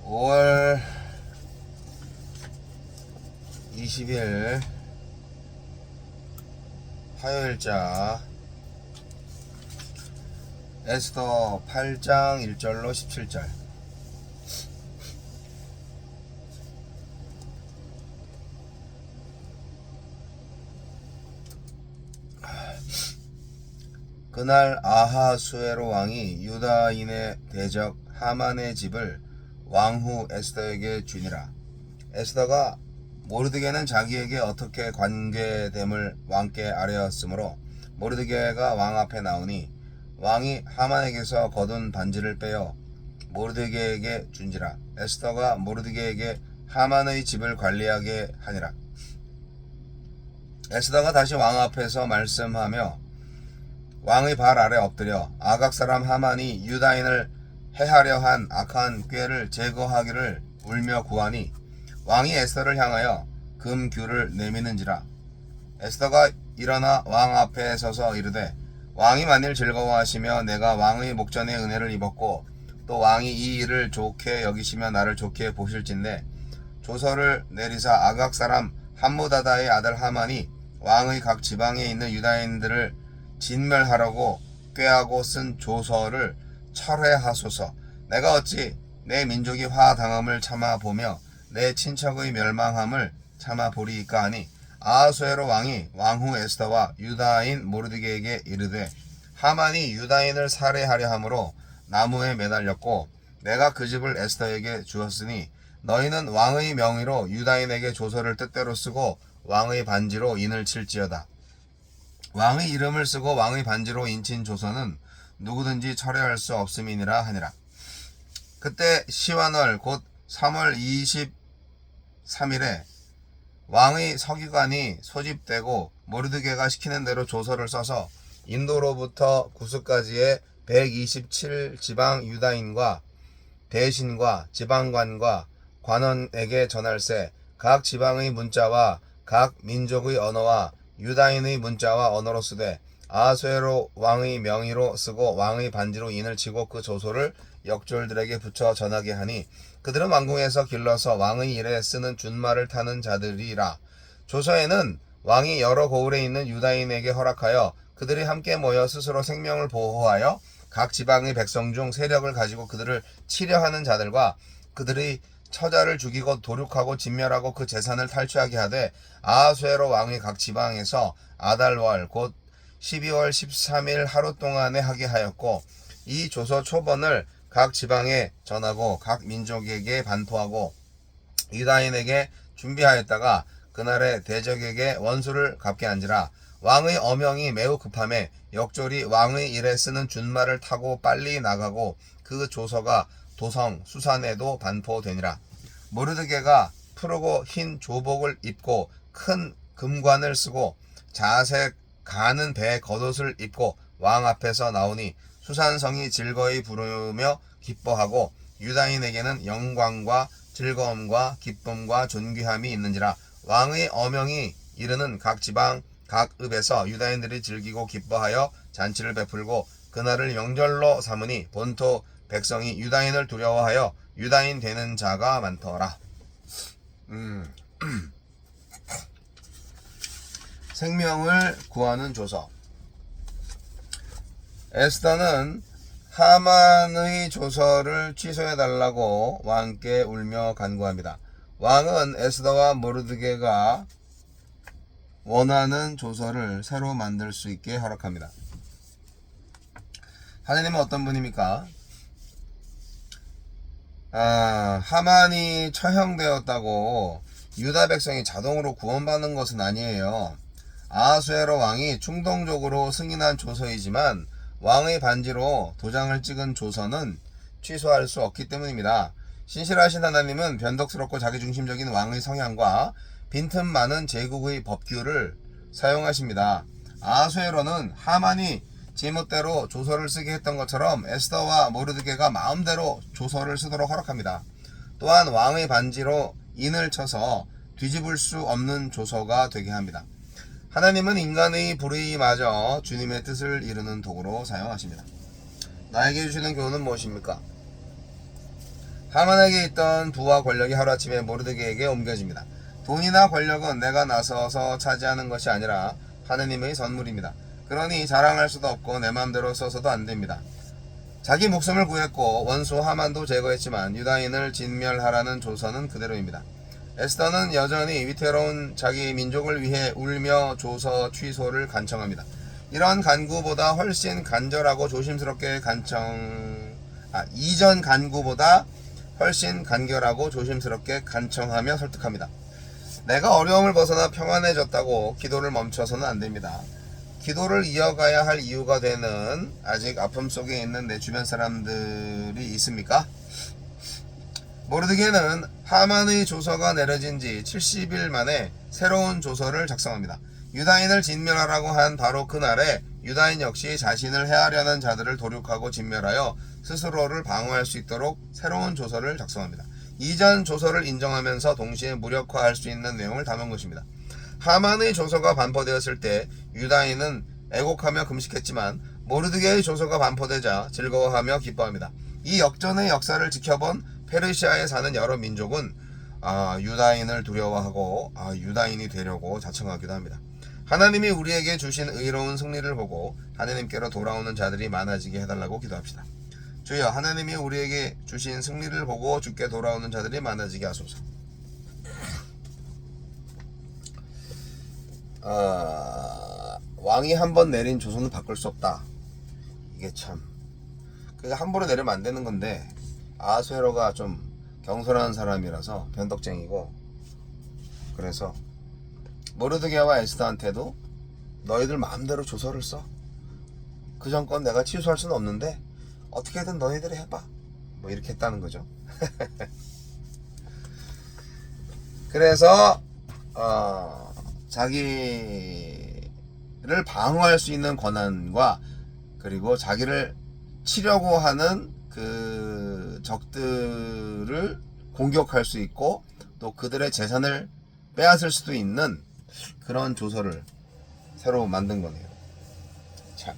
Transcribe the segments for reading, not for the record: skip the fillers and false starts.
5월 20일 화요일자 에스더 8장 1절로 17절. 그날 아하수에로 왕이 유다인의 대적 하만의 집을 왕후 에스더에게 주니라. 에스더가 모르드게는 자기에게 어떻게 관계됨을 왕께 아뢰었으므로 모르드게가 왕 앞에 나오니 왕이 하만에게서 거둔 반지를 빼어 모르드게에게 준지라. 에스더가 모르드게에게 하만의 집을 관리하게 하니라. 에스더가 다시 왕 앞에서 말씀하며 왕의 발 아래 엎드려 아각 사람 하만이 유다인을 해하려 한 악한 꾀를 제거하기를 울며 구하니 왕이 에스더를 향하여 금규를 내미는지라. 에스더가 일어나 왕 앞에 서서 이르되 왕이 만일 즐거워하시며 내가 왕의 목전에 은혜를 입었고 또 왕이 이 일을 좋게 여기시며 나를 좋게 보실진대 조서를 내리사 아각 사람 함무다다의 아들 하만이 왕의 각 지방에 있는 유다인들을 진멸하라고 꾀하고 쓴 조서를 철회하소서. 내가 어찌 내 민족이 화당함을 참아보며 내 친척의 멸망함을 참아보리이까 하니 아하수에로 왕이 왕후 에스더와 유다인 모르드게에게 이르되 하만이 유다인을 살해하려 함으로 나무에 매달렸고 내가 그 집을 에스더에게 주었으니 너희는 왕의 명의로 유다인에게 조서를 뜻대로 쓰고 왕의 반지로 인을 칠지어다. 왕의 이름을 쓰고 왕의 반지로 인친 조서는 누구든지 철회할 수 없음이니라 하니라. 그때 시완월 곧 3월 23일에 왕의 서기관이 소집되고 모르드게가 시키는 대로 조서를 써서 인도로부터 구스까지의 127지방 유다인과 대신과 지방관과 관원에게 전할세. 각 지방의 문자와 각 민족의 언어와 유다인의 문자와 언어로 쓰되 아하수에로 왕의 명의로 쓰고 왕의 반지로 인을 치고 그 조서를 역졸들에게 붙여 전하게 하니 그들은 왕궁에서 길러서 왕의 일에 쓰는 준말을 타는 자들이라. 조서에는 왕이 여러 고을에 있는 유다인에게 허락하여 그들이 함께 모여 스스로 생명을 보호하여 각 지방의 백성 중 세력을 가지고 그들을 치려하는 자들과 그들의 처자를 죽이고 도륙하고 진멸하고 그 재산을 탈취하게 하되 아하수에로 왕이 각 지방에서 아달월 곧 12월 13일 하루 동안에 하게 하였고 이 조서 초본을 각 지방에 전하고 각 민족에게 반포하고 유다인에게 준비하였다가 그날에 대적에게 원수를 갚게 한지라. 왕의 어명이 매우 급함에 역졸이 왕의 일에 쓰는 준말을 타고 빨리 나가고 그 조서가 도성 수산에도 반포되니라. 모르드게가 푸르고 흰 조복을 입고 큰 금관을 쓰고 자색 가는 배 겉옷을 입고 왕 앞에서 나오니 수산성이 즐거이 부르며 기뻐하고 유다인에게는 영광과 즐거움과 기쁨과 존귀함이 있는지라. 왕의 어명이 이르는 각 지방 각 읍에서 유다인들이 즐기고 기뻐하여 잔치를 베풀고 그날을 명절로 삼으니 본토 백성이 유다인을 두려워하여 유다인 되는 자가 많더라. 생명을 구하는 조서. 에스더는 하만의 조서를 취소해달라고 왕께 울며 간구합니다. 왕은 에스더와 모르드게가 원하는 조서를 새로 만들 수 있게 허락합니다. 하느님은 어떤 분입니까? 하만이 처형되었다고 유다 백성이 자동으로 구원받는 것은 아니에요. 아하수에로 왕이 충동적으로 승인한 조서이지만 왕의 반지로 도장을 찍은 조서는 취소할 수 없기 때문입니다. 신실하신 하나님은 변덕스럽고 자기중심적인 왕의 성향과 빈틈 많은 제국의 법규를 사용하십니다. 아하수에로는 하만이 제멋대로 조서를 쓰게 했던 것처럼 에스더와 모르드게가 마음대로 조서를 쓰도록 허락합니다. 또한 왕의 반지로 인을 쳐서 뒤집을 수 없는 조서가 되게 합니다. 하나님은 인간의 불의마저 주님의 뜻을 이루는 도구로 사용하십니다. 나에게 주시는 교훈은 무엇입니까? 하만에게 있던 부와 권력이 하루아침에 모르드게에게 옮겨집니다. 돈이나 권력은 내가 나서서 차지하는 것이 아니라 하느님의 선물입니다. 그러니 자랑할 수도 없고 내 마음대로 써서도 안 됩니다. 자기 목숨을 구했고 원수 하만도 제거했지만 유다인을 진멸하라는 조서는 그대로입니다. 에스더는 여전히 위태로운 자기 민족을 위해 울며 조서 취소를 간청합니다. 이런 간구보다 훨씬 간절하고 조심스럽게 이전 간구보다 훨씬 간결하고 조심스럽게 간청하며 설득합니다. 내가 어려움을 벗어나 평안해졌다고 기도를 멈춰서는 안 됩니다. 기도를 이어가야 할 이유가 되는 아직 아픔 속에 있는 내 주변 사람들이 있습니까? 모르드게는 하만의 조서가 내려진 지 70일 만에 새로운 조서를 작성합니다. 유다인을 진멸하라고 한 바로 그날에 유다인 역시 자신을 해하려는 자들을 도륙하고 진멸하여 스스로를 방어할 수 있도록 새로운 조서를 작성합니다. 이전 조서를 인정하면서 동시에 무력화할 수 있는 내용을 담은 것입니다. 하만의 조서가 반포되었을 때 유다인은 애곡하며 금식했지만 모르드게의 조서가 반포되자 즐거워하며 기뻐합니다. 이 역전의 역사를 지켜본 페르시아에 사는 여러 민족은 유다인을 두려워하고 유다인이 되려고 자청하기도 합니다. 하나님이 우리에게 주신 의로운 승리를 보고 하나님께로 돌아오는 자들이 많아지게 해달라고 기도합시다. 주여, 하나님이 우리에게 주신 승리를 보고 주께 돌아오는 자들이 많아지게 하소서. 왕이 한번 내린 조서는 바꿀 수 없다. 이게 참, 그러니까 함부로 내리면 안 되는 건데, 아수에로가 좀 경솔한 사람이라서 변덕쟁이고, 그래서 모르드게와 에스더한테도 너희들 마음대로 조서를 써. 그 정권 내가 취소할 수는 없는데 어떻게든 너희들이 해봐. 뭐 이렇게 했다는 거죠. 그래서 자기를 방어할 수 있는 권한과 그리고 자기를 치려고 하는 그 적들을 공격할 수 있고 또 그들의 재산을 빼앗을 수도 있는 그런 조서를 새로 만든 거네요. 참.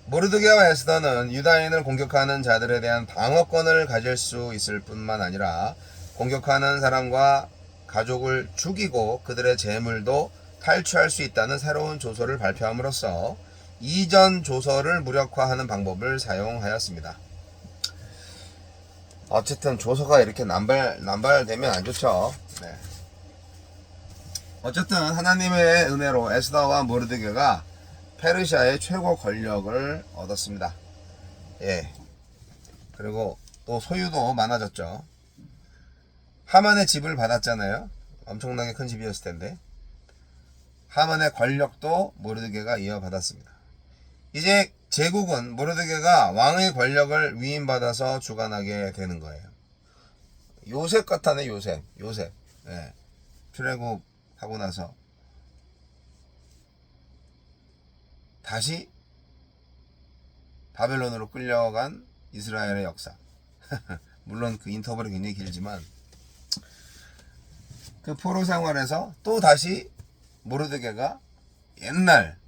모르드게와 에스더는 유다인을 공격하는 자들에 대한 방어권을 가질 수 있을 뿐만 아니라 공격하는 사람과 가족을 죽이고 그들의 재물도 탈취할 수 있다는 새로운 조서를 발표함으로써 이전 조서를 무력화하는 방법을 사용하였습니다. 어쨌든 조서가 이렇게 남발되면 안 좋죠. 네. 어쨌든 하나님의 은혜로 에스더와 모르드게가 페르시아의 최고 권력을 얻었습니다. 예. 그리고 또 소유도 많아졌죠. 하만의 집을 받았잖아요. 엄청나게 큰 집이었을 텐데. 하만의 권력도 모르드게가 이어받았습니다. 이제 제국은 모르드게가 왕의 권력을 위임받아서 주관하게 되는 거예요. 요셉 같아네, 요셉. 예. 출애굽하고 나서 다시 바벨론으로 끌려간 이스라엘의 역사. 물론 그 인터벌이 굉장히 길지만 그 포로 생활에서 또 다시 모르드게가 옛날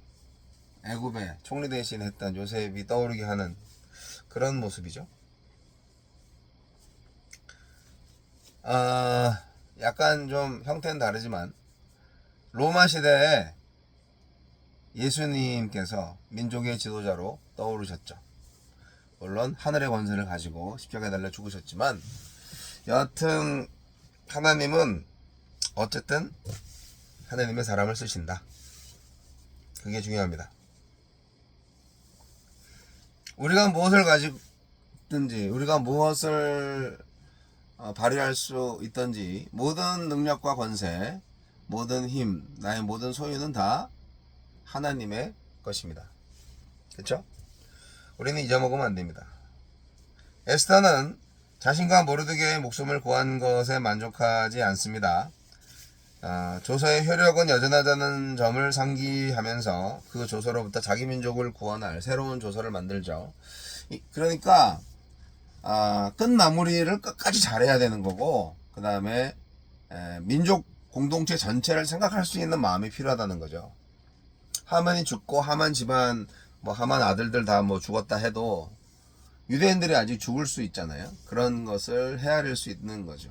애굽의 총리 대신 했던 요셉이 떠오르게 하는 그런 모습이죠. 약간 좀 형태는 다르지만 로마 시대에 예수님께서 민족의 지도자로 떠오르셨죠. 물론 하늘의 권세를 가지고 십자가에 달려 죽으셨지만 여하튼 하나님은 어쨌든 하나님의 사람을 쓰신다. 그게 중요합니다. 우리가 무엇을 가지든지 우리가 무엇을 발휘할 수 있든지 모든 능력과 권세, 모든 힘, 나의 모든 소유는 다 하나님의 것입니다. 그렇죠? 우리는 잊어먹으면 안 됩니다. 에스더는 자신과 모르드게의 목숨을 구한 것에 만족하지 않습니다. 조서의 효력은 여전하다는 점을 상기하면서 그 조서로부터 자기 민족을 구원할 새로운 조서를 만들죠. 그러니까 끝마무리를 끝까지 잘해야 되는 거고 그 다음에 민족 공동체 전체를 생각할 수 있는 마음이 필요하다는 거죠. 하만이 죽고 하만 집안 하만 아들들 다 죽었다 해도 유대인들이 아직 죽을 수 있잖아요. 그런 것을 헤아릴 수 있는 거죠.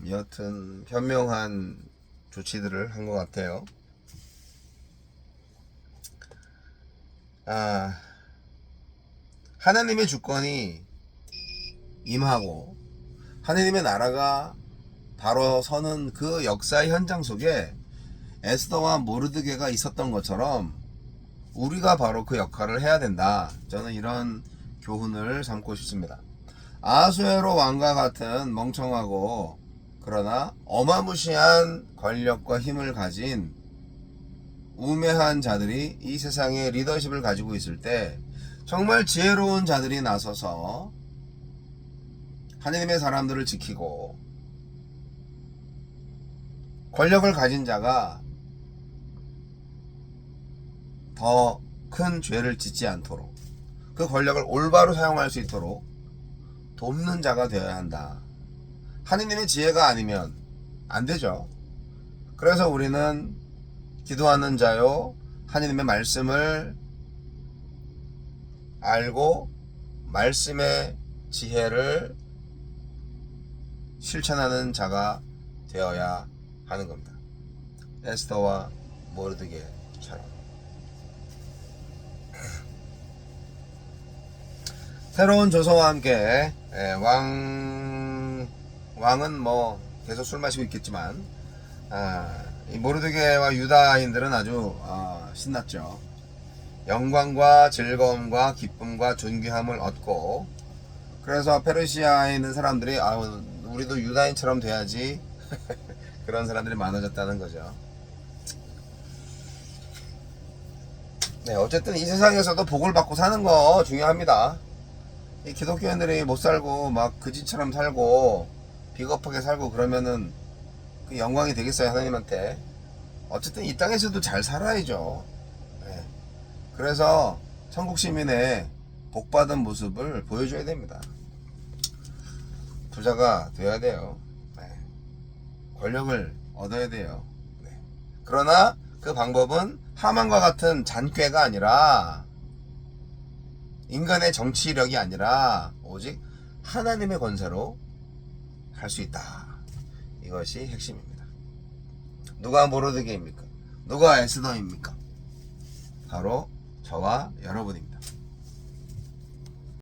여하튼 현명한 조치들을 한 것 같아요. 하나님의 주권이 임하고 하나님의 나라가 바로 서는 그 역사의 현장 속에 에스더와 모르드게가 있었던 것처럼 우리가 바로 그 역할을 해야 된다. 저는 이런 교훈을 삼고 싶습니다. 아수에로 왕과 같은 멍청하고 그러나 어마무시한 권력과 힘을 가진 우매한 자들이 이 세상에 리더십을 가지고 있을 때 정말 지혜로운 자들이 나서서 하나님의 사람들을 지키고 권력을 가진 자가 더 큰 죄를 짓지 않도록 그 권력을 올바로 사용할 수 있도록 돕는 자가 되어야 한다. 하느님의 지혜가 아니면 안 되죠. 그래서 우리는 기도하는 자요, 하느님의 말씀을 알고 말씀의 지혜를 실천하는 자가 되어야 하는 겁니다. 에스더와 모르드게처럼. 새로운 조서와 함께 왕은 뭐 계속 술 마시고 있겠지만 이 모르드게와 유다인들은 아주 신났죠. 영광과 즐거움과 기쁨과 존귀함을 얻고, 그래서 페르시아에 있는 사람들이 우리도 유다인처럼 돼야지 그런 사람들이 많아졌다는 거죠. 네, 어쨌든 이 세상에서도 복을 받고 사는 거 중요합니다. 이 기독교인들이 못 살고 막 그지처럼 살고 비겁하게 살고 그러면은 그 영광이 되겠어요, 하나님한테. 어쨌든 이 땅에서도 잘 살아야죠. 네. 그래서 천국 시민의 복받은 모습을 보여줘야 됩니다. 부자가 되어야 돼요. 네. 권력을 얻어야 돼요. 네. 그러나 그 방법은 하만과 같은 잔꾀가 아니라, 인간의 정치력이 아니라 오직 하나님의 권세로 할 수 있다. 이것이 핵심입니다. 누가 모르드게입니까? 누가 에스더입니까? 바로 저와 여러분입니다.